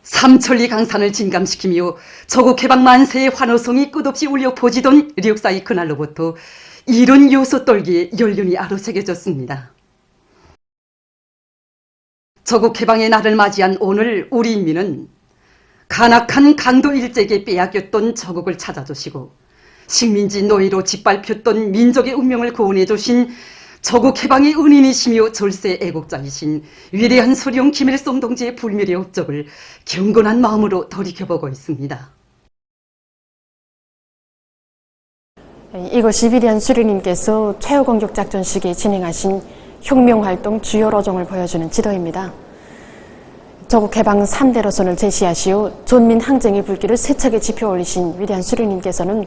삼천리 강산을 진감시키며 조국 해방 만세의 환호성이 끝없이 울려 퍼지던 역사의 그날로부터 이른 요소 떨기에 연륜이 아로새겨졌습니다. 조국 해방의 날을 맞이한 오늘 우리 인민은 간악한 강도 일제에게 빼앗겼던 조국을 찾아주시고 식민지 노예로 짓밟혔던 민족의 운명을 구원해 주신 조국 해방의 은인이시며 절세 애국자이신 위대한 수령 김일성 동지의 불멸의 업적을 경건한 마음으로 돌이켜보고 있습니다. 이곳이 위대한 수령님께서 최후공격작전 시기에 진행하신 혁명활동 주요 로정을 보여주는 지도입니다. 조국 해방 3대 로선을 제시하시어 존민 항쟁의 불길을 세차게 지펴 올리신 위대한 수령님께서는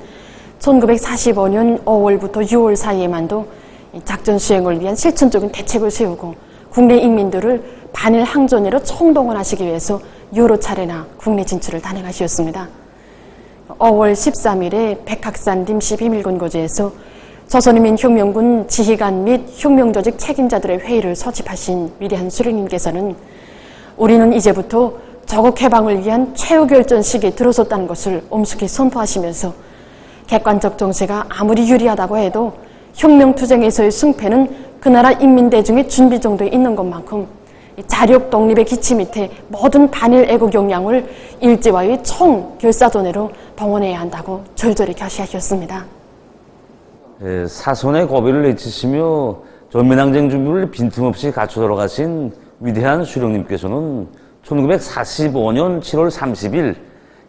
1945년 5월부터 6월 사이에만도 작전 수행을 위한 실천적인 대책을 세우고 국내 인민들을 반일 항전으로 총동원하시기 위해서 여러 차례나 국내 진출을 단행하셨습니다. 5월 13일에 백학산 림시 비밀권고지에서 조선인민혁명군 지휘관 및 혁명조직 책임자들의 회의를 소집하신 위대한 수령님께서는 우리는 이제부터 조국 해방을 위한 최후 결전 시기에 들어섰다는 것을 엄숙히 선포하시면서 객관적 정세가 아무리 유리하다고 해도 혁명투쟁에서의 승패는 그 나라 인민대중의 준비 정도에 있는 것만큼 자력 독립의 기치 밑에 모든 반일 애국 역량을 일제와의 총 결사전으로 동원해야 한다고 절절히 결시하셨습니다. 사선의 고비를 내치시며 전면항쟁 준비를 빈틈없이 갖춰 들어가신 위대한 수령님께서는 1945년 7월 30일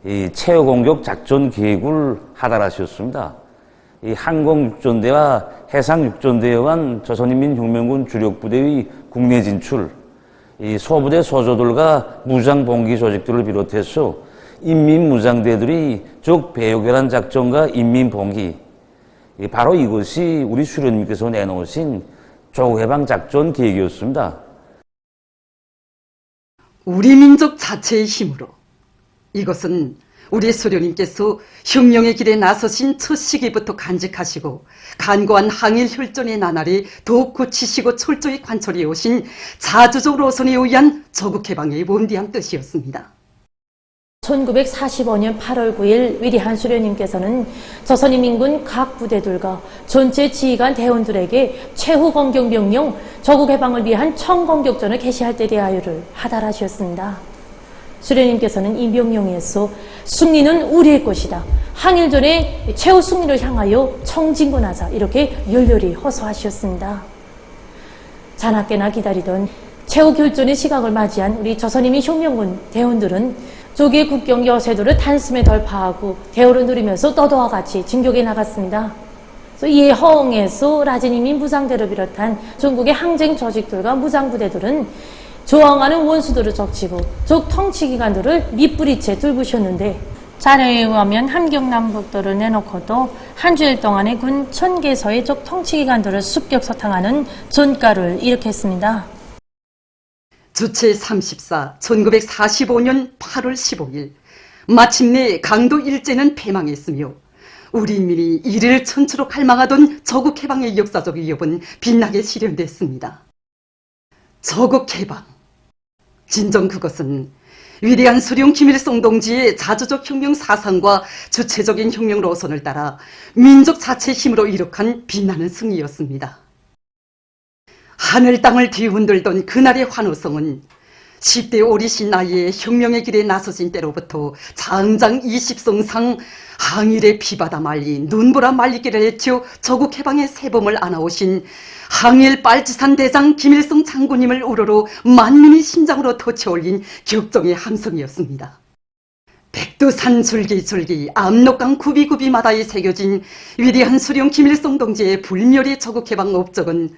이 최후공격 작전 계획을 하달하셨습니다. 이 항공육전대와 해상육전대에 관 조선인민혁명군 주력부대의 국내 진출, 이 소부대 소조들과 무장봉기 조직들을 비롯해서 인민무장대들이 적 배후결한 작전과 인민봉기, 바로 이것이 우리 수령님께서 내놓으신 조국해방 작전 계획이었습니다. 우리 민족 자체의 힘으로 이것은 우리 수령님께서 혁명의 길에 나서신 첫 시기부터 간직하시고 간고한 항일 혈전의 나날이 더욱 굳히시고 철저히 관철해 오신 자주적 로선에 의한 조국 해방의 원대한 뜻이었습니다. 1945년 8월 9일 위대한 수령님께서는 조선인민군 각 부대들과 전체 지휘관 대원들에게 최후 공격 명령 조국 해방을 위한 총공격전을 개시할 때 대하여를 하달하셨습니다. 수령님께서는 이 명령에서 승리는 우리의 것이다. 항일전의 최후 승리를 향하여 총진군하자 이렇게 열렬히 호소하셨습니다. 자나깨나 기다리던 최후 결전의 시각을 맞이한 우리 조선인민혁명군 대원들은 조기의 국경 여세도를 단숨에 돌파하고 대우를 누리면서 떠도와 같이 진격에 나갔습니다. 이에 허응에서 라진인민 무장대를 비롯한 전국의 항쟁 조직들과 무장부대들은 저항하는 원수들을 적치고 적 통치기관들을 밑부리채 들부셨는데 자료에 의하면 함경남북도를 내놓고도 한 주일 동안에 군 1000개소의 적 통치기관들을 습격소탕하는 전가를 일으켰습니다. 주체 34, 1945년 8월 15일 마침내 강도 일제는 패망했으며 우리 인민이 이를 천추로 갈망하던 조국 해방의 역사적 위협은 빛나게 실현됐습니다. 조국 해방, 진정 그것은 위대한 수령 김일성 동지의 자주적 혁명 사상과 주체적인 혁명 로선을 따라 민족 자체 힘으로 이룩한 빛나는 승리였습니다. 하늘 땅을 뒤흔들던 그날의 환호성은 10대 어리신 나이에 혁명의 길에 나서신 때로부터 장장 20성상 항일의 피바다 말리 눈보라 말리기를 해쳐 조국 해방의 새봄을 안아오신 항일 빨치산 대장 김일성 장군님을 우러러 만민의 심장으로 터치올린 격정의 함성이었습니다. 백두산 줄기줄기 압록강 구비구비마다에 새겨진 위대한 수령 김일성 동지의 불멸의 조국 해방 업적은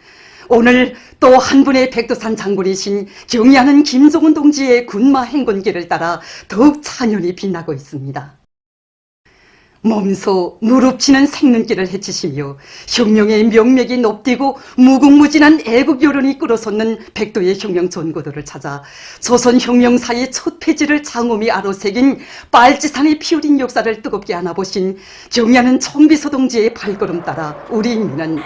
오늘 또 한 분의 백두산 장군이신 경의하는 김정은 동지의 군마 행군길을 따라 더욱 찬연히 빛나고 있습니다. 몸소 무릎치는 생눈길을 헤치시며 혁명의 명맥이 높디고 무궁무진한 애국 여론이 끌어솟는 백도의 혁명 전고도를 찾아 조선 혁명사의 첫 페이지를 장엄히 아로새긴 빨치산의 피어린 역사를 뜨겁게 안아보신 경의하는 청비서 동지의 발걸음 따라 우리 인민은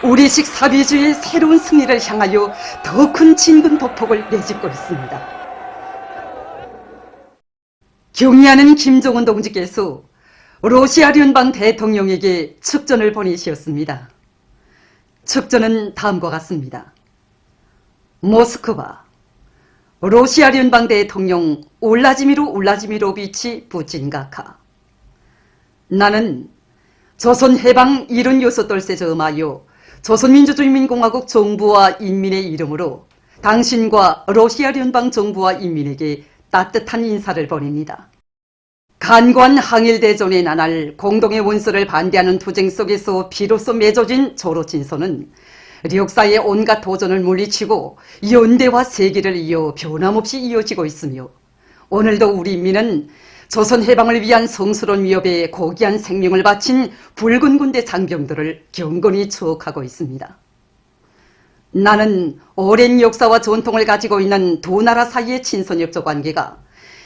우리식 사비주의의 새로운 승리를 향하여 더 큰 진군 폭폭을 내딛고 있습니다. 경의하는 김정은 동지께서 러시아聯邦 대통령에게 축전을 보내셨습니다. 축전은 다음과 같습니다. 모스크바, 러시아聯邦 대통령 울라지미르 부친 각하. 나는 조선 해방 76돌세 저음하여 조선민주주의인민공화국 정부와 인민의 이름으로 당신과 러시아聯邦 정부와 인민에게 따뜻한 인사를 보냅니다. 간관 항일대전의 나날 공동의 원수를 반대하는 투쟁 속에서 비로소 맺어진 조로친선은 역사의 온갖 도전을 물리치고 연대와 세기를 이어 변함없이 이어지고 있으며 오늘도 우리 인민은 조선 해방을 위한 성스러운 위협에 고귀한 생명을 바친 붉은 군대 장병들을 경건히 추억하고 있습니다. 나는 오랜 역사와 전통을 가지고 있는 두 나라 사이의 친선협조 관계가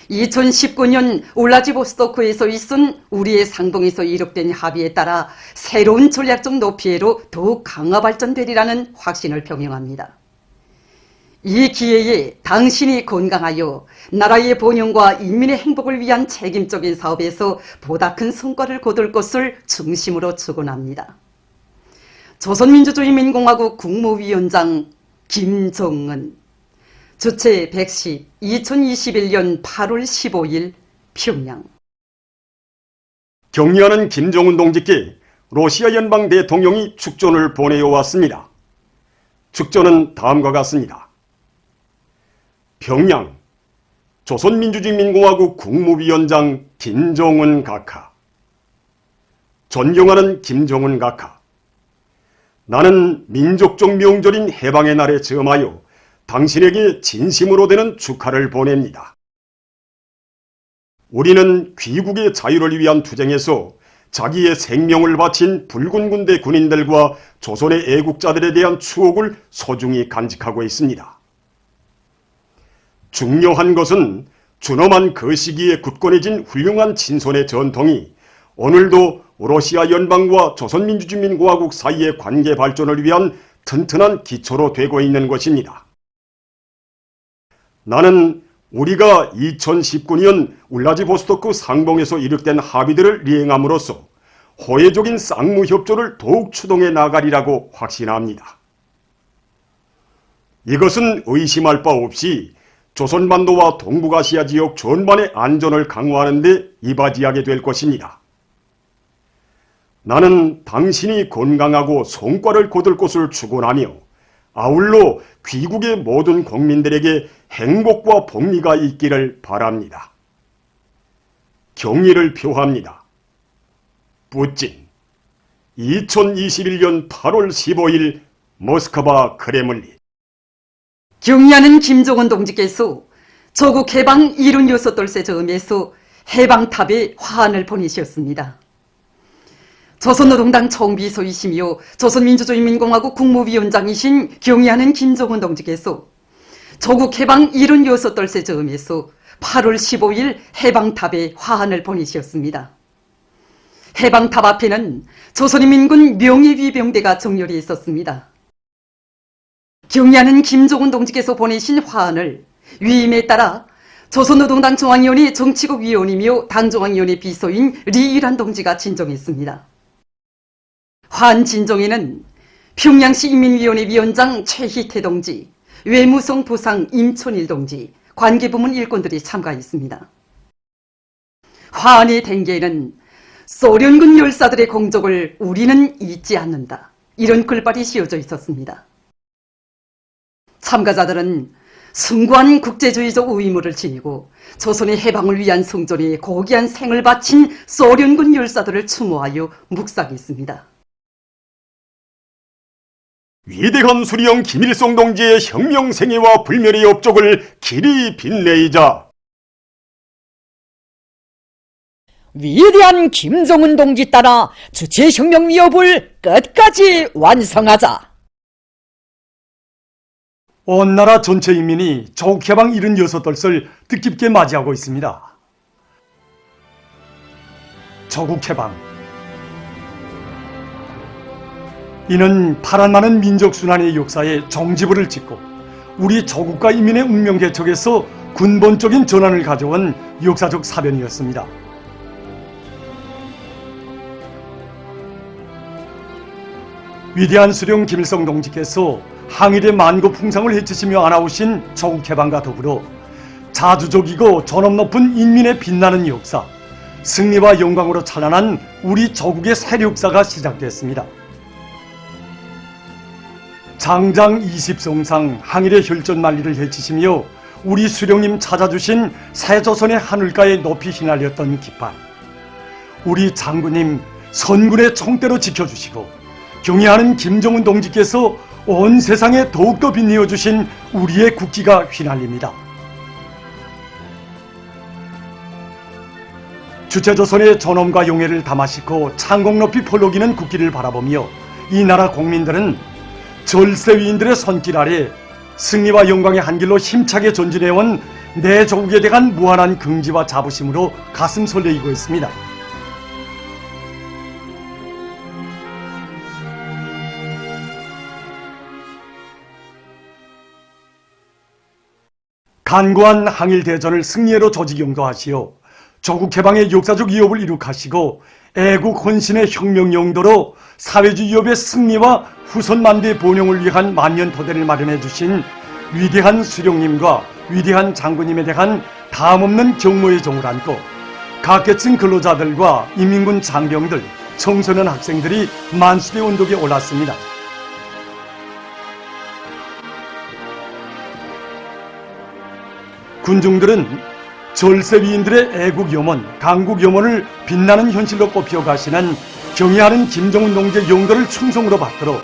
2019년 울라지보스토크에서 있은 우리의 상봉에서 이룩된 합의에 따라 새로운 전략적 높이로 더욱 강화 발전되리라는 확신을 표명합니다. 이 기회에 당신이 건강하여 나라의 번영과 인민의 행복을 위한 책임적인 사업에서 보다 큰 성과를 거둘 것을 중심으로 축원합니다. 조선민주주의인민공화국 국무위원장 김정은, 주최 110, 2021년 8월 15일 평양. 경의하는 김정은 동지께 러시아 연방 대통령이 축전을 보내어 왔습니다. 축전은 다음과 같습니다. 평양, 조선민주주의인민공화국 국무위원장 김정은 각하. 존경하는 김정은 각하. 나는 민족적 명절인 해방의 날에 저음하여 당신에게 진심으로 되는 축하를 보냅니다. 우리는 귀국의 자유를 위한 투쟁에서 자기의 생명을 바친 붉은 군대 군인들과 조선의 애국자들에 대한 추억을 소중히 간직하고 있습니다. 중요한 것은 준엄한 그 시기에 굳건해진 훌륭한 친선의 전통이 오늘도 러시아 연방과 조선민주주의인민공화국 사이의 관계 발전을 위한 튼튼한 기초로 되고 있는 것입니다. 나는 우리가 2019년 울라지보스토크 상봉에서 이룩된 합의들을 이행함으로써 호혜적인 쌍무협조를 더욱 추동해 나가리라고 확신합니다. 이것은 의심할 바 없이 조선반도와 동북아시아 지역 전반의 안전을 강화하는 데 이바지하게 될 것입니다. 나는 당신이 건강하고 성과를 거둘 것을 축원하며 아울러 귀국의 모든 국민들에게 행복과 복리가 있기를 바랍니다. 경의를 표합니다. 푸틴, 2021년 8월 15일 모스크바 크레물린. 경의하는 김정은 동지께서 조국 해방 76돌세 저음에서 해방탑에 화환을 보내셨습니다. 조선노동당 총비서이시며 조선민주주의인민공화국 국무위원장이신 경의하는 김정은 동지께서 조국 해방 76돌세 저음에서 8월 15일 해방탑에 화환을 보내셨습니다. 해방탑 앞에는 조선인민군 명예위병대가 정렬해 있었습니다. 경의하는 김정은 동지께서 보내신 화환을 위임에 따라 조선노동당 중앙위원회 정치국 위원이며 당중앙위원회 비서인 리일환 동지가 진정했습니다. 화환 진정에는 평양시 인민위원회 위원장 최희태 동지, 외무성 부상 임촌일 동지, 관계부문 일꾼들이 참가했습니다. 화환의 댕기에는 소련군 열사들의 공적을 우리는 잊지 않는다, 이런 글발이 씌워져 있었습니다. 참가자들은 숭고한 국제주의적 의무를 지니고 조선의 해방을 위한 성전에 고귀한 생을 바친 소련군 열사들을 추모하여 묵상했습니다. 위대한 수리형 김일성 동지의 혁명생애와 불멸의 업적을 길이 빛내이자 위대한 김정은 동지 따라 주체혁명 위협을 끝까지 완성하자. 온 나라 전체 인민이 조국 해방 76돌을 뜻깊게 맞이하고 있습니다. 조국 해방. 이는 파란 많은 민족순환의 역사에 종지부를 찍고 우리 조국과 인민의 운명 개척에서 근본적인 전환을 가져온 역사적 사변이었습니다. 위대한 수령 김일성 동지께서 항일의 만고풍상을 헤치시며 안아오신 조국해방과 더불어 자주적이고 존엄 높은 인민의 빛나는 역사, 승리와 영광으로 찬란한 우리 조국의 새 역사가 시작됐습니다. 장장 20성상 항일의 혈전만리를 헤치시며 우리 수령님 찾아주신 새 조선의 하늘가에 높이 휘날렸던 깃발, 우리 장군님 선군의 총대로 지켜주시고 경애하는 김정은 동지께서 온 세상에 더욱더 빛내어 주신 우리의 국기가 휘날립니다. 주체조선의 존엄과 용애를 담아싣고 창공 높이 펄럭이는 국기를 바라보며 이 나라 국민들은 절세위인들의 손길 아래 승리와 영광의 한 길로 힘차게 전진해온 내 조국에 대한 무한한 긍지와 자부심으로 가슴 설레이고 있습니다. 간구한 항일대전을 승리로 조직영도하시어 조국해방의 역사적 이업을 이룩하시고 애국 헌신의 혁명 용도로 사회주의 이업의 승리와 후손 만대의 번영을 위한 만년 토대를 마련해 주신 위대한 수령님과 위대한 장군님에 대한 다함없는 경모의 종을 안고 각계층 근로자들과 인민군 장병들, 청소년 학생들이 만수대 언덕에 올랐습니다. 군중들은 절세위인들의 애국 염원, 강국 염원을 빛나는 현실로 꼽혀 가시는 경애하는 김정은 동지의 용도를 충성으로 받들어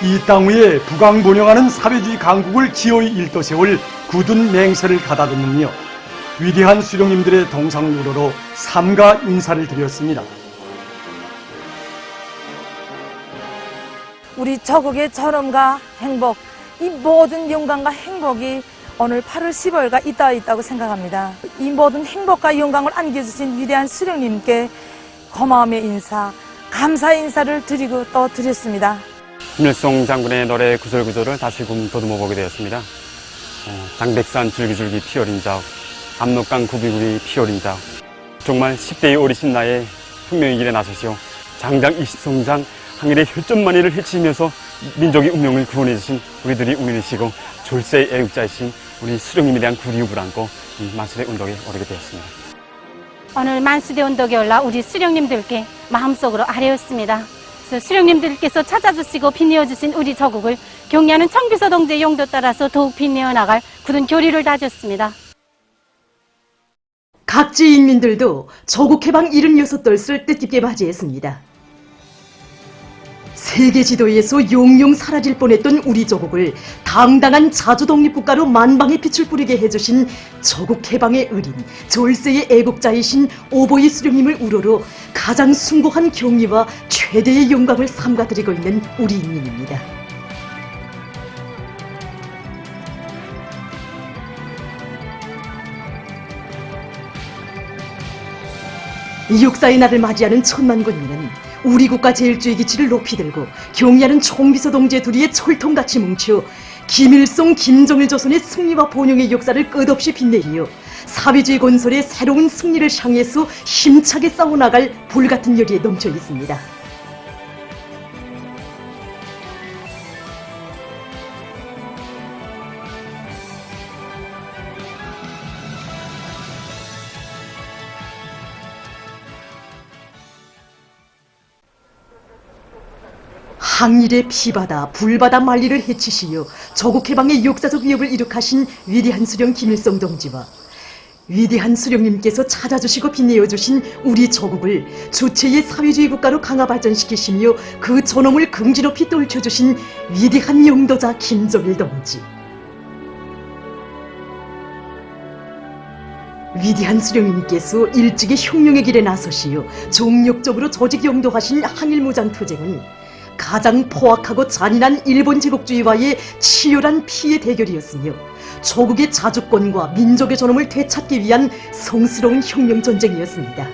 이 땅 위에 부강번영하는 사회주의 강국을 기어이 일떠 세울 굳은 맹세를 가다듬으며 위대한 수령님들의 동상우러로 삼가 인사를 드렸습니다. 우리 조국의 존엄과 행복, 이 모든 영광과 행복이 오늘 8월 15일과 있다고 생각합니다. 이 모든 행복과 영광을 안겨주신 위대한 수령님께 고마움의 인사, 감사의 인사를 드리고 또 드렸습니다. 김일성 장군의 노래 구절구절을 다시금 더듬어 보게 되었습니다. 장백산 줄기줄기 피 어린 자욱, 압록강 구비구비 피 어린 자욱. 정말 10대의 어리신 나이에 혁명의 길에 나서시오 장장 20성장 항일의 혈전만리를 헤치면서 민족의 운명을 구원해 주신 우리들이 운이시고 졸세의 애국자이신 우리 수령님에 대한 구리읍을 안고 이 만수대 운동에 오르게 되었습니다. 오늘 만수대 운동에 올라 우리 수령님들께 마음속으로 아뢰었습니다. 그래서 수령님들께서 찾아주시고 빛내어주신 우리 조국을 경애하는 청비서 동지의 용도 따라서 더욱 빛내어 나갈 굳은 교리를 다졌습니다. 각지 인민들도 조국 해방 76돌을 뜻깊게 맞이했습니다. 세계 지도에서 용용 사라질 뻔했던 우리 조국을 당당한 자주독립국가로 만방의 빛을 뿌리게 해주신 조국 해방의 의린, 졸세의 애국자이신 오보이 수령님을 우러러 가장 숭고한 경의와 최대의 영광을 삼가드리고 있는 우리 인민입니다. 이 역사의 날을 맞이하는 천만 군민은 우리 국가 제일주의 기치를 높이 들고 경의하는 총비서 동지의 둘이의 철통같이 뭉쳐 김일성, 김정일 조선의 승리와 번영의 역사를 끝없이 빛내리며 사회주의 건설의 새로운 승리를 향해서 힘차게 싸워나갈 불같은 열의에 넘쳐 있습니다. 항일의 피바다, 불바다 만리를 헤치시며 조국해방의 역사적 위협을 이룩하신 위대한 수령 김일성 동지와 위대한 수령님께서 찾아주시고 빛내어주신 우리 조국을 주체의 사회주의 국가로 강화 발전시키시며 그 존엄을 긍지 높이 떨쳐주신 위대한 용도자 김정일 동지. 위대한 수령님께서 일찍이 혁명의 길에 나서시어 정력적으로 조직 영도하신 항일무장투쟁은 가장 포악하고 잔인한 일본 제국주의와의 치열한 피해 대결이었으며 조국의 자주권과 민족의 존엄을 되찾기 위한 성스러운 혁명전쟁이었습니다.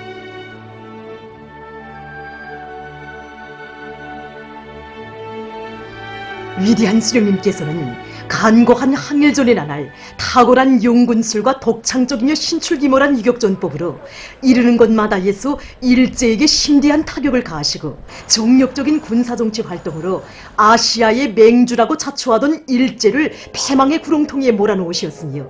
위대한 수령님께서는 간고한 항일전의 나날 탁월한 용군술과 독창적이며 신출귀몰한 유격전법으로 이르는 곳마다에서 일제에게 심대한 타격을 가하시고 정력적인 군사정치 활동으로 아시아의 맹주라고 자초하던 일제를 패망의 구렁텅이에 몰아넣으시었으며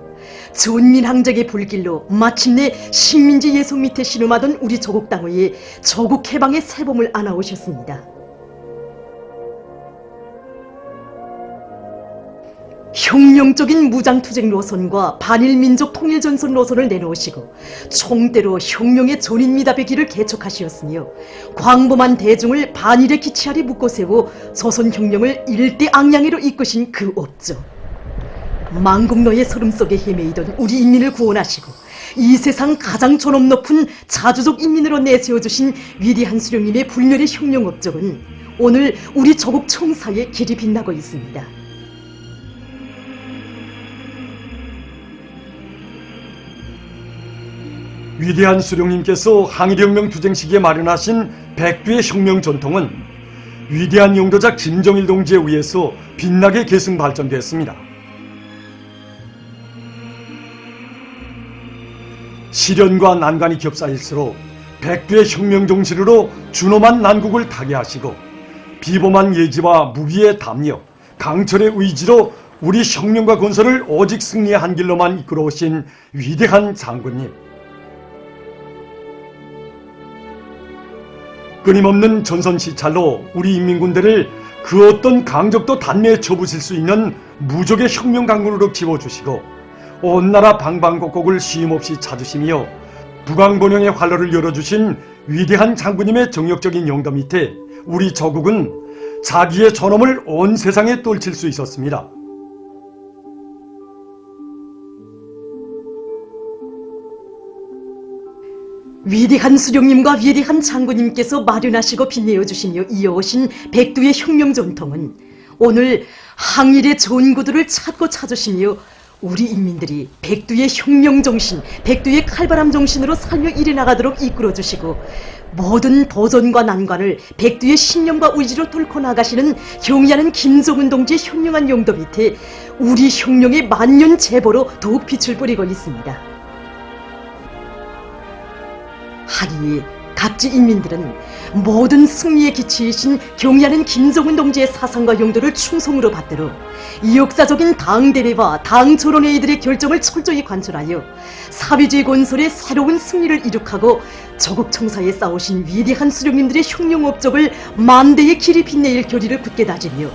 존민항쟁의 불길로 마침내 식민지 예속 밑에 신음하던 우리 조국 땅의 조국 해방의 새봄을 안아오셨습니다. 혁명적인 무장투쟁 노선과 반일민족 통일전선 노선을 내놓으시고 총대로 혁명의 전인미답의 길을 개척하시었으며 광범한 대중을 반일의 기치 아래 묶어 세워 조선혁명을 일대앙양으로 이끄신 그 업적. 망국노의 서름 속에 헤매이던 우리 인민을 구원하시고 이 세상 가장 존엄 높은 자주적 인민으로 내세워주신 위대한 수령님의 불멸의 혁명 업적은 오늘 우리 조국 청사에 길이 빛나고 있습니다. 위대한 수령님께서 항일혁명 투쟁 시기에 마련하신 백두의 혁명 전통은 위대한 용도자 김정일 동지에 의해서 빛나게 계승 발전됐습니다. 시련과 난관이 겹사일수록 백두의 혁명 정신으로 준엄한 난국을 타개하시고 비범한 예지와 무기의 담력, 강철의 의지로 우리 혁명과 건설을 오직 승리의 한 길로만 이끌어오신 위대한 장군님. 끊임없는 전선시찰로 우리 인민군대를 그 어떤 강적도 단내에 쳐부실 수 있는 무적의 혁명 강군으로 키워주시고 온 나라 방방곡곡을 쉼없이 찾으시며 북왕번영의 활로를 열어주신 위대한 장군님의 정력적인 용도 밑에 우리 조국은 자기의 존엄을 온 세상에 떨칠 수 있었습니다. 위대한 수령님과 위대한 장군님께서 마련하시고 빛내어주시며 이어오신 백두의 혁명 전통은 오늘 항일의 좋은 구도를 찾고 찾으시며 우리 인민들이 백두의 혁명 정신, 백두의 칼바람 정신으로 살며 일해나가도록 이끌어주시고 모든 도전과 난관을 백두의 신념과 의지로 뚫고 나가시는 경의하는 김정은 동지의 현명한 용도 밑에 우리 혁명의 만년 제보로 더욱 빛을 뿌리고 있습니다. 하기에 각지 인민들은 모든 승리의 기치이신 경의하는 김정은 동지의 사상과 용도를 충성으로 받들어 역사적인 당대회와 당조론회의들의 결정을 철저히 관철하여 사회주의 건설의 새로운 승리를 이룩하고 조국 청사에 싸우신 위대한 수령님들의 혁명 업적을 만대의 길이 빛내일 결의를 굳게 다지며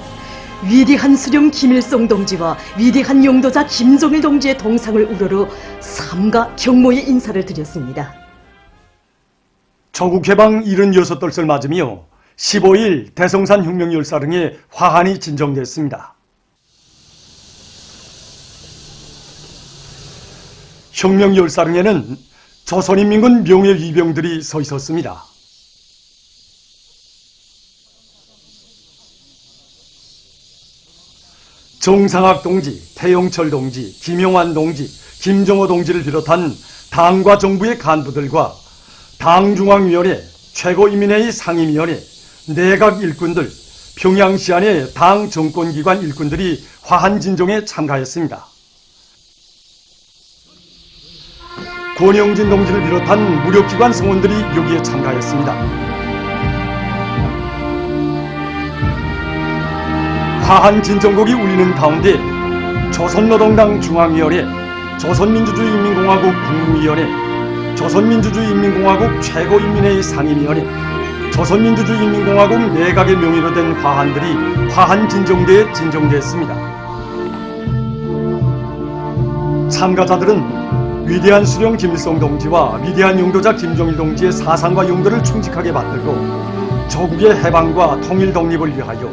위대한 수령 김일성 동지와 위대한 용도자 김정일 동지의 동상을 우러러 삼가 경모의 인사를 드렸습니다. 조국 해방 76돌을 맞으며 15일 대성산 혁명열사릉에 화환이 진정됐습니다. 혁명열사릉에는 조선인민군 명예위병들이 서 있었습니다. 정상학 동지, 태영철 동지, 김용환 동지, 김정호 동지를 비롯한 당과 정부의 간부들과 당중앙위원회, 최고인민회의 상임위원회, 내각 일꾼들, 평양시 안의 당 정권기관 일꾼들이 화환진정에 참가했습니다. 권영진 동지를 비롯한 무력기관 성원들이 여기에 참가했습니다. 화환진정곡이 울리는 가운데 조선노동당 중앙위원회, 조선민주주의인민공화국 국무위원회, 조선민주주의인민공화국 최고인민회의 상임위원회, 조선민주주의인민공화국 내각의 명의로 된 화환들이 화환진정대에 진정됐습니다. 참가자들은 위대한 수령 김일성 동지와 위대한 용도자 김정일 동지의 사상과 용도를 충직하게 받들고 조국의 해방과 통일 독립을 위하여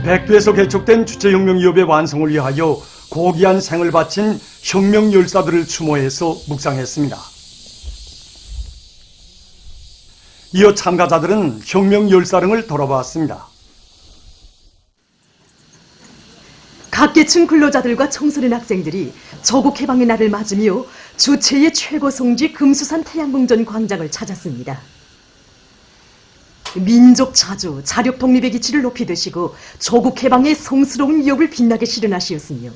백두에서 개척된 주체혁명위협의 완성을 위하여 고귀한 생을 바친 혁명열사들을 추모해서 묵상했습니다. 이어 참가자들은 혁명열사릉을 돌아보았습니다. 각계층 근로자들과 청소년 학생들이 조국 해방의 날을 맞으며 주체의 최고 성지 금수산 태양궁전 광장을 찾았습니다. 민족 자주, 자력 독립의 기치를 높이 드시고 조국 해방의 성스러운 위협을 빛나게 실현하시었으며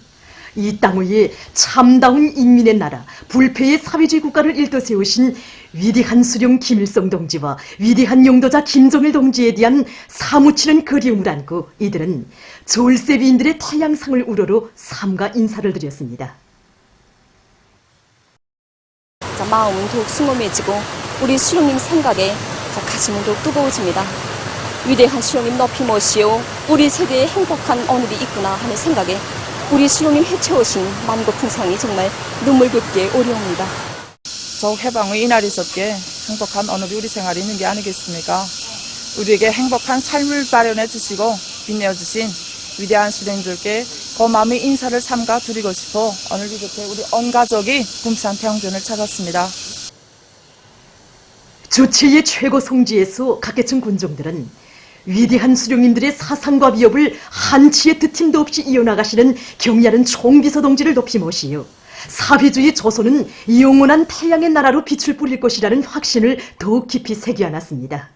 이 땅 위에 참다운 인민의 나라, 불패의 사회주의 국가를 일떠세우신 위대한 수령 김일성 동지와 위대한 용도자 김정일 동지에 대한 사무치는 그리움을 안고 이들은 졸세비인들의 태양상을 우러러 삼가 인사를 드렸습니다. 마음은 더욱 숭엄해지고 우리 수령님 생각에 가슴은 더욱 뜨거워집니다. 위대한 수령님 높이 모시오 우리 세대에 행복한 오늘이 있구나 하는 생각에 우리 수령님 해쳐오신 만고풍상이 정말 눈물겹게 오려옵니다. 저 해방의 이날이 있었기에 행복한 오늘이 우리 생활이 있는 게 아니겠습니까? 우리에게 행복한 삶을 마련해 주시고 빛내어 주신 위대한 수령님들께 고마움의 인사를 삼가 드리고 싶어 오늘 이렇게 우리 온 가족이 금산 태영전을 찾았습니다. 주체의 최고 성지에서 각계층 군종들은 위대한 수령님들의 사상과 위협을 한치의 드팀도 없이 이어나가시는 경야른 총비서 동지를 높이 모시어 사회주의 조선은 영원한 태양의 나라로 빛을 뿌릴 것이라는 확신을 더욱 깊이 새겨안았습니다.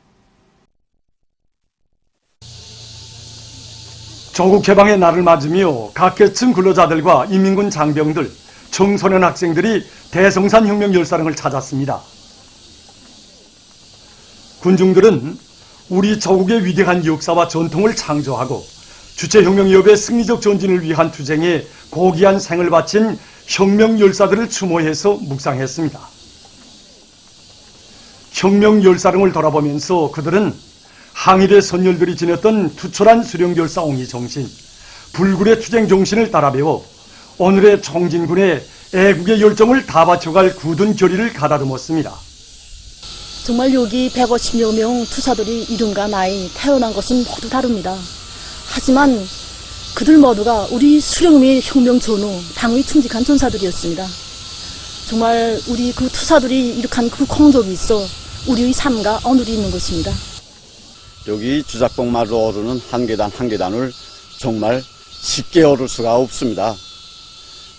조국 개방의 날을 맞으며 각계층 근로자들과 인민군 장병들, 청소년 학생들이 대성산 혁명 열사릉을 찾았습니다. 군중들은 우리 조국의 위대한 역사와 전통을 창조하고 주체혁명위협의 승리적 전진을 위한 투쟁에 고귀한 생을 바친 혁명 열사들을 추모해서 묵상했습니다. 혁명 열사릉을 돌아보면서 그들은 항일의 선열들이 지녔던 투철한 수령 열사 옹의 정신, 불굴의 투쟁 정신을 따라 배워 오늘의 총진군의 애국의 열정을 다 바쳐갈 굳은 결의를 가다듬었습니다. 정말 여기 150여 명 투사들이 이름과 나이, 태어난 것은 모두 다릅니다. 하지만 그들 모두가 우리 수령님의 혁명 전후 당의 충직한 전사들이었습니다. 정말 우리 그 투사들이 일으킨 그 공적이 있어 우리의 삶과 오늘이 있는 것입니다. 여기 주작봉마루로 오르는 한 계단 한 계단을 정말 쉽게 오를 수가 없습니다.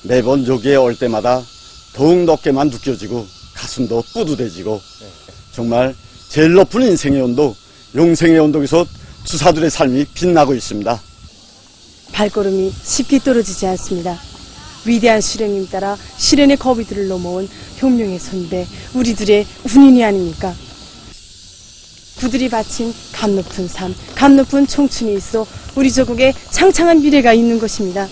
매번 여기에 올 때마다 더욱 높게만 느껴지고 가슴도 뿌듯해지고 정말 제일 높은 인생의 온도, 영생의 온도에서 투사들의 삶이 빛나고 있습니다. 발걸음이 쉽게 떨어지지 않습니다. 위대한 수령님 따라 시련의 거위들을 넘어온 혁명의 선배, 우리들의 운인이 아닙니까? 그들이 바친 값높은 삶, 값높은 청춘이 있어 우리 조국에 창창한 미래가 있는 것입니다.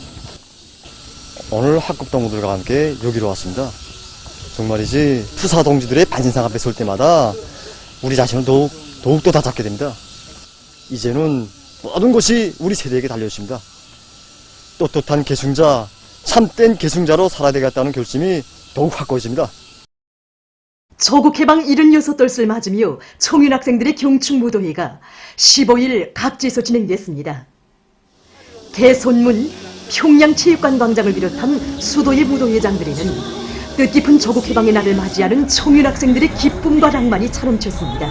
오늘 학급 동무들과 함께 여기로 왔습니다. 정말이지 투사 동지들의 반신상 앞에 설 때마다 우리 자신을 더욱더 다잡게 됩니다. 이제는 모든 것이 우리 세대에게 달려있습니다. 떳떳한 계승자, 참된 계승자로 살아야 되겠다는 결심이 더욱 확고해집니다. 조국 해방 76돌을 맞으며 청년학생들의 경축무도회가 15일 각지에서 진행됐습니다. 개손문, 평양체육관 광장을 비롯한 수도의 무도회장들에는 뜻깊은 조국 해방의 날을 맞이하는 청년학생들의 기쁨과 낭만이 차넘쳤습니다.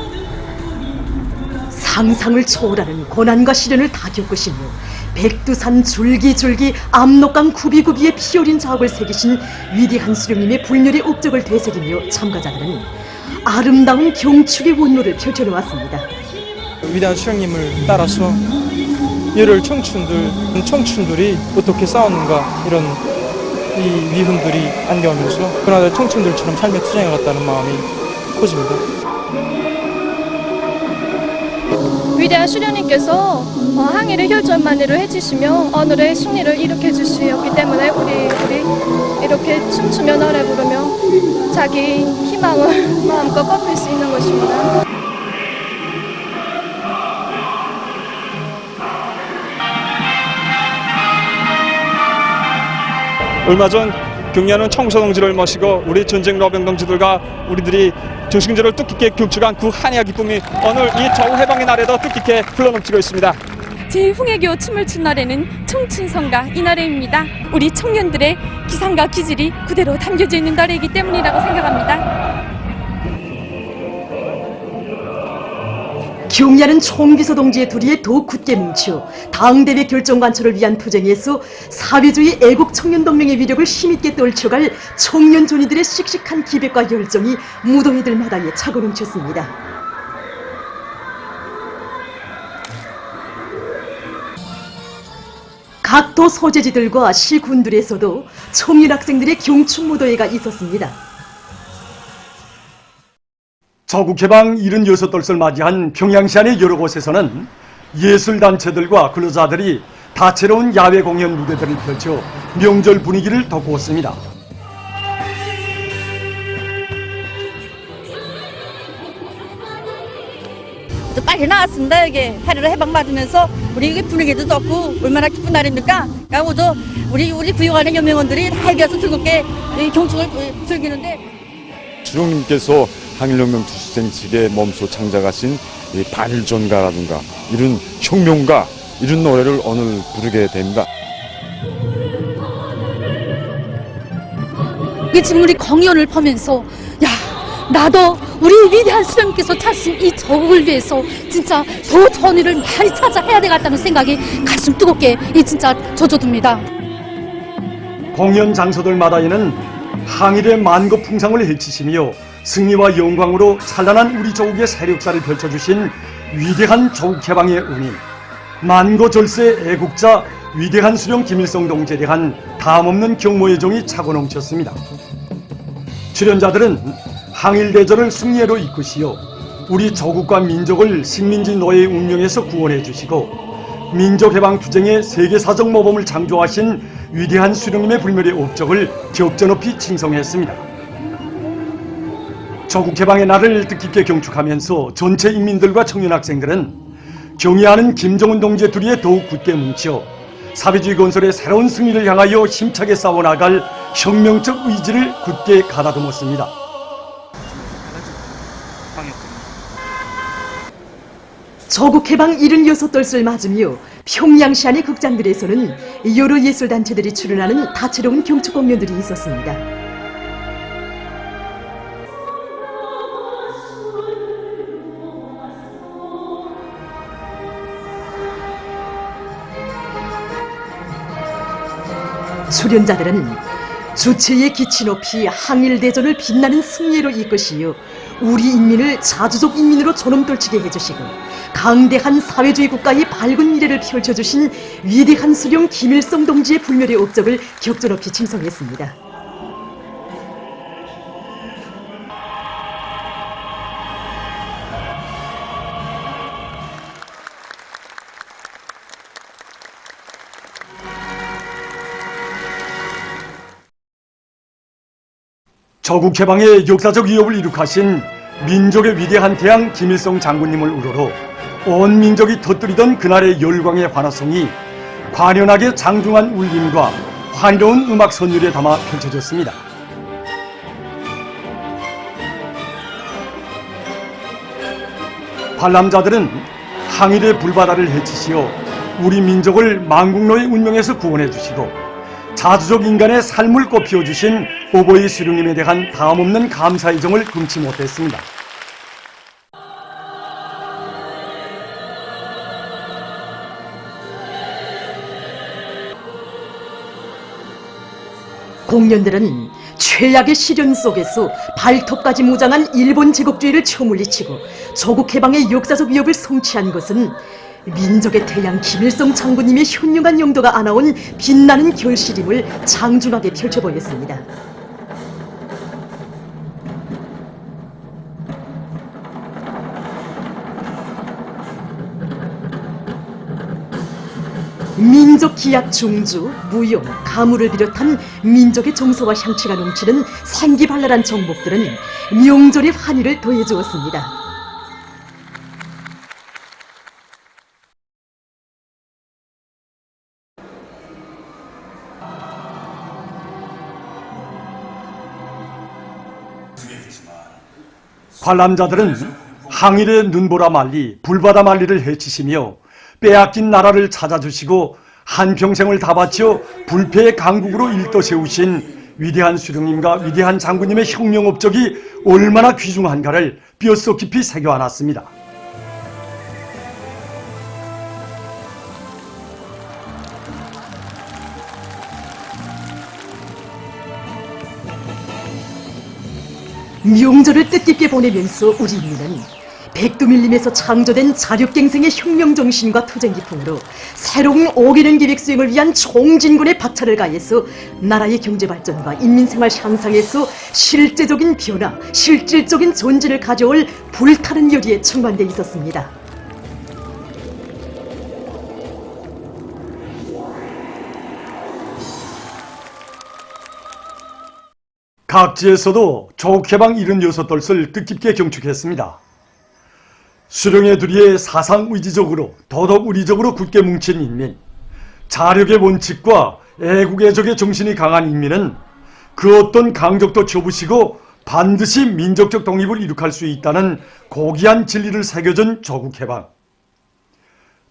상상을 초월하는 고난과 시련을 다 겪으시며 백두산 줄기줄기 압록강 구비구비에 피어린 자학을 새기신 위대한 수령님의 불멸의 업적을 되새기며 참가자들은 아름다운 경축의 원로를 펼쳐놓았습니다. 위대한 수령님을 따라서 이를 청춘들이 어떻게 싸우는가 이런 이 위훈들이 안겨오면서 그나마 청춘들처럼 삶에 투쟁해갔다는 마음이 커집니다. 위대한 수령님께서 항일의 혈전만리를 해주시며 오늘의 승리를 일으켜 주시었기 때문에 우리 이렇게 춤추며 노래 부르며 자기 희망을 마음껏 꺾을 수 있는 것입니다. 얼마 전 경야는 청소동지를 모시고 우리 전쟁 노병 동지들과 우리들이 정신절을 뜻깊게 경축한 그 한이와 기쁨이 오늘 이 조국 해방의 날에도 뜻깊게 흘러넘치고 있습니다. 제2흥해교 춤을 춘 날에는 청춘성가 이 날에입니다. 우리 청년들의 기상과 기질이 그대로 담겨져 있는 날이기 때문이라고 생각합니다. 경야는 총비서 동지의 둘이에 더욱 굳게 뭉쳐 당대회 결정관철을 위한 투쟁에서 사회주의 애국 청년동맹의 위력을 힘있게 떨쳐갈 청년 존이들의 씩씩한 기백과 열정이 무도회들 마당에 차고 넘쳤습니다. 각 도 소재지들과 시군들에서도 청년 학생들의 경축무도회가 있었습니다. 저국해방 76돌을 맞이한 평양시안의 여러 곳에서는 예술단체들과 근로자들이 다채로운 야외 공연 무대들을 펼쳐 명절 분위기를 돋구었습니다. 빨리 나왔습니다. 여기 8.15 해방 맞으면서 우리 분위기도 좋고 얼마나 기쁜 날입니까? 그러니까 우리 구역하는 연맹원들이 다 여기서 즐겁게 경축을 즐기는데 수령님께서 항일혁명 투쟁 측에 몸소 창작하신 이 반일전가라든가 이런 혁명가 이런 노래를 오늘 부르게 됩니다. 이게 지금 우리 공연을 보면서 나도 우리 위대한 수령님께서 타신 이 저국을 위해서 진짜 더 좋은 일을 많이 찾아 해야 되겠다는 생각이 가슴 뜨겁게 진짜 젖어듭니다. 공연 장소들마다에는 항일의 만고 풍상을 헤치시며 승리와 영광으로 찬란한 우리 조국의 세력사를 펼쳐주신 위대한 조국해방의 은인, 만고절세 애국자 위대한 수령 김일성 동지에 대한 다음없는 경모의 정이 차고 넘쳤습니다. 출연자들은 항일대전을 승리로 이끄시어 우리 조국과 민족을 식민지 노예 운명에서 구원해 주시고 민족해방투쟁의 세계사적 모범을 창조하신 위대한 수령님의 불멸의 업적을 격전높이 칭송했습니다. 조국해방의 날을 뜻깊게 경축하면서 전체 인민들과 청년학생들은 경의하는 김정은 동지의 두리에 더욱 굳게 뭉쳐 사회주의 건설의 새로운 승리를 향하여 힘차게 싸워나갈 혁명적 의지를 굳게 가다듬었습니다. 조국해방 76돌을 맞으며 평양시안의 극장들에서는 여러 예술단체들이 출연하는 다채로운 경축 공연들이 있었습니다. 출연자들은 주체의 기치 높이 항일대전을 빛나는 승리로 이끄시어 우리 인민을 자주적 인민으로 존엄떨치게 해주시고 강대한 사회주의 국가의 밝은 미래를 펼쳐주신 위대한 수령 김일성 동지의 불멸의 업적을 격조높이 칭송했습니다. 조국해방의 역사적 위협을 이룩하신 민족의 위대한 태양 김일성 장군님을 우러러 온 민족이 터뜨리던 그날의 열광의 환호성이 관연하게 장중한 울림과 환희로운 음악 선율에 담아 펼쳐졌습니다. 관람자들은 항일의 불바다를 헤치시어 우리 민족을 망국노의 운명에서 구원해 주시고 자주적 인간의 삶을 꽃피워 주신 오보이 수령님에 대한 다음없는 감사의 정을 금치 못했습니다. 공연들은 최악의 시련 속에서 발톱까지 무장한 일본 제국주의를 쳐물리치고 조국해방의 역사적 위협을 성취한 것은 민족의 태양 김일성 장군님의 흉흉한 용도가 안아온 빛나는 결실임을 장중하게 펼쳐보였습니다. 민족 기약 중주, 무용, 가무를 비롯한 민족의 정서와 향취가 넘치는 생기발랄한 정복들은 명절의 환희를 더해주었습니다. 관람자들은 항일의 눈보라 말리, 불바다 말리를 헤치시며 빼앗긴 나라를 찾아주시고 한평생을 다 바쳐 불패의 강국으로 일떠세우신 위대한 수령님과 위대한 장군님의 혁명 업적이 얼마나 귀중한가를 뼛속 깊이 새겨안았습니다. 명절을 뜻깊게 보내면서 우리 인민은 백두밀림에서 창조된 자력갱생의 혁명정신과 투쟁기풍으로 새로운 5개년 계획 수행을 위한 총진군의 박차를 가해서 나라의 경제발전과 인민생활 향상에서 실제적인 변화, 실질적인 전진을 가져올 불타는 열의에 충만돼 있었습니다. 각지에서도 조국해방 76돌을 뜻깊게 경축했습니다. 수령의 두리에 사상의지적으로 더더욱 우리적으로 굳게 뭉친 인민, 자력의 원칙과 애국애적의 정신이 강한 인민은 그 어떤 강적도 접으시고 반드시 민족적 독립을 이룩할 수 있다는 고귀한 진리를 새겨준 조국해방.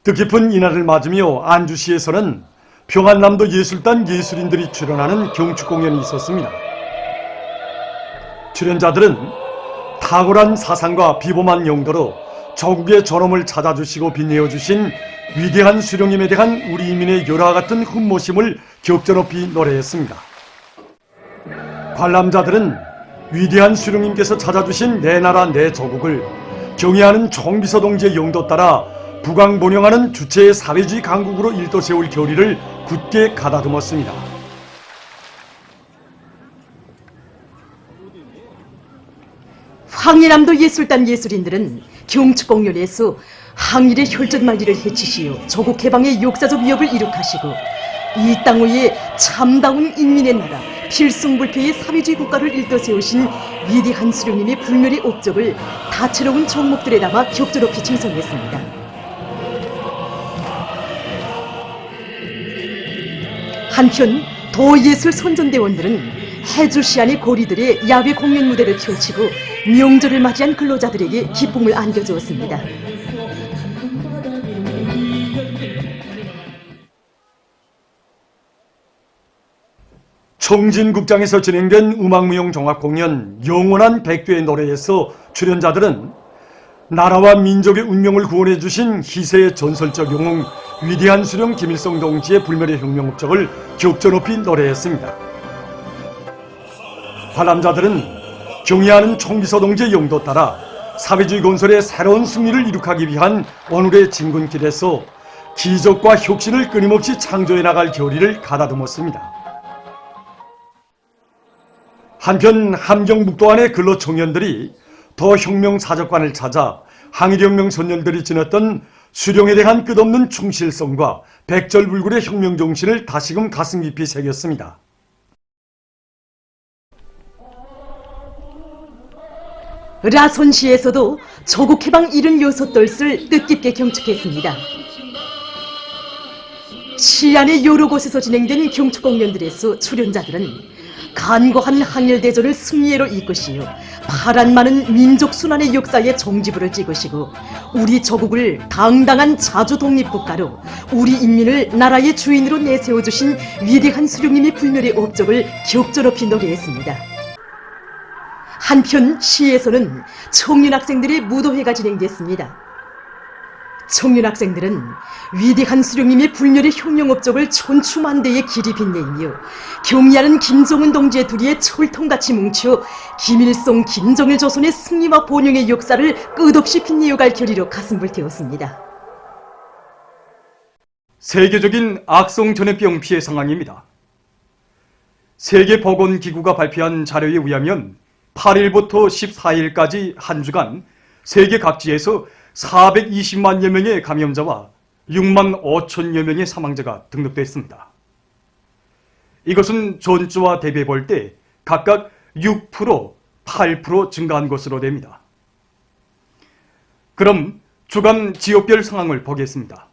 뜻깊은 이날을 맞으며 안주시에서는 평안남도 예술단 예술인들이 출연하는 경축공연이 있었습니다. 출연자들은 탁월한 사상과 비범한 용도로 조국의 존엄을 찾아주시고 빛내어주신 위대한 수령님에 대한 우리 인민의 열화 같은 흠모심을 격전높이 노래했습니다. 관람자들은 위대한 수령님께서 찾아주신 내 나라 내 조국을 경애하는 총비서 동지의 용도 따라 부강본영하는 주체의 사회주의 강국으로 일도세울 결의를 굳게 가다듬었습니다. 황해남도 예술단 예술인들은 경축공연에서 항일의 혈전만리를 해치시어 조국해방의 역사적 위협을 이룩하시고 이 땅 위에 참다운 인민의 나라, 필승불패의 사회주의 국가를 일떠세우신 위대한 수령님의 불멸의 업적을 다채로운 종목들에 담아 격조롭게 칭송했습니다. 한편 도예술 선전대원들은 해주시 안의 고리들의 야외 공연 무대를 펼치고 명절을 맞이한 근로자들에게 기쁨을 안겨주었습니다. 청진극장에서 진행된 음악무용 종합공연 영원한 백두의 노래에서 출연자들은 나라와 민족의 운명을 구원해 주신 희세의 전설적 영웅 위대한 수령 김일성 동지의 불멸의 혁명 업적을 격조높이 노래했습니다. 관람자들은 경애하는 총비서 동지의 용도 따라 사회주의 건설의 새로운 승리를 이룩하기 위한 오늘의 진군길에서 기적과 혁신을 끊임없이 창조해 나갈 결의를 가다듬었습니다. 한편 함경북도 안의 근로 청년들이 더 혁명 사적관을 찾아 항일혁명 선열들이 지녔던 수령에 대한 끝없는 충실성과 백절불굴의 혁명 정신을 다시금 가슴 깊이 새겼습니다. 라손시에서도 조국해방 76돌을 뜻깊게 경축했습니다. 시 안의 여러 곳에서 진행된 경축공연들에서 출연자들은 간과한 항일대전을 승리로 이끄시어 파란많은 민족순환의 역사에 종지부를 찍으시고 우리 조국을 당당한 자주독립국가로 우리 인민을 나라의 주인으로 내세워주신 위대한 수령님의 불멸의 업적을 격조롭히 노래했습니다. 한편 시에서는 청년학생들의 무도회가 진행됐습니다. 청년학생들은 위대한 수령님의 불멸의 혁명 업적을 촌추만대에 길이 빛내며 경의하는 김정은 동지의 두리에 철통같이 뭉쳐 김일성, 김정일 조선의 승리와 번영의 역사를 끝없이 빛내어갈 결의로 가슴 불태웠습니다. 세계적인 악성 전염병 피해 상황입니다. 세계보건기구가 발표한 자료에 의하면 8일부터 14일까지 한 주간 세계 각지에서 420만여 명의 감염자와 6만 5천여 명의 사망자가 등록됐습니다. 이것은 전주와 대비해 볼 때 각각 6%, 8% 증가한 것으로 됩니다. 그럼 주간 지역별 상황을 보겠습니다.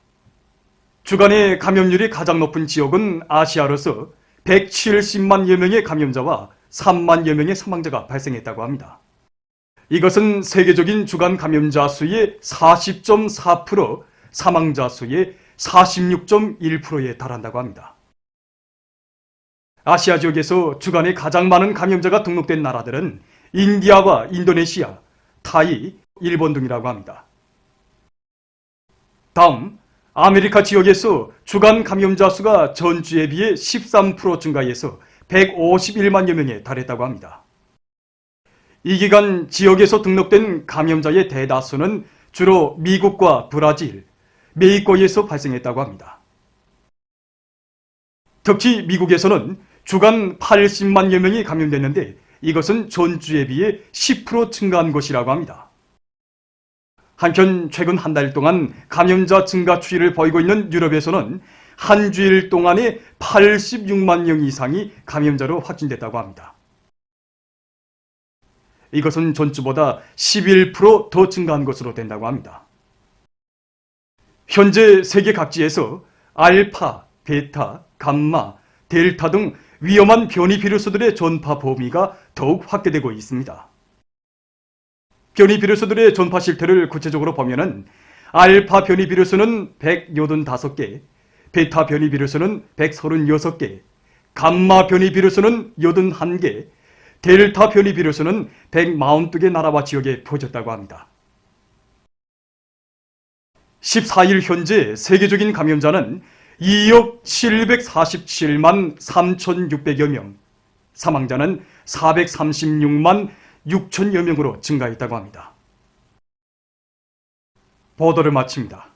주간의 감염률이 가장 높은 지역은 아시아로서 170만여 명의 감염자와 3만여 명의 사망자가 발생했다고 합니다. 이것은 세계적인 주간 감염자 수의 40.4%, 사망자 수의 46.1%에 달한다고 합니다. 아시아 지역에서 주간에 가장 많은 감염자가 등록된 나라들은 인디아와 인도네시아, 타이, 일본 등이라고 합니다. 다음, 아메리카 지역에서 주간 감염자 수가 전주에 비해 13% 증가해서 151만여 명에 달했다고 합니다. 이 기간 지역에서 등록된 감염자의 대다수는 주로 미국과 브라질, 메xi코에서 발생했다고 합니다. 특히 미국에서는 주간 80만여 명이 감염됐는데 이것은 전주에 비해 10% 증가한 것이라고 합니다. 한편 최근 한 달 동안 감염자 증가 추이를 보이고 있는 유럽에서는 한 주일 동안에 86만 명 이상이 감염자로 확진됐다고 합니다. 이것은 전주보다 11% 더 증가한 것으로 된다고 합니다. 현재 세계 각지에서 알파, 베타, 감마, 델타 등 위험한 변이 비루스들의 전파 범위가 더욱 확대되고 있습니다. 변이 비루스들의 전파 실태를 구체적으로 보면은 알파 변이 비루스는 185개, 베타 변이 비루스는 136개, 감마 변이 비루스는 81개, 델타 변이 비루스는 142개 나라와 지역에 퍼졌다고 합니다. 14일 현재 세계적인 감염자는 2억 747만 3,600여 명, 사망자는 436만 6천여 명으로 증가했다고 합니다. 보도를 마칩니다.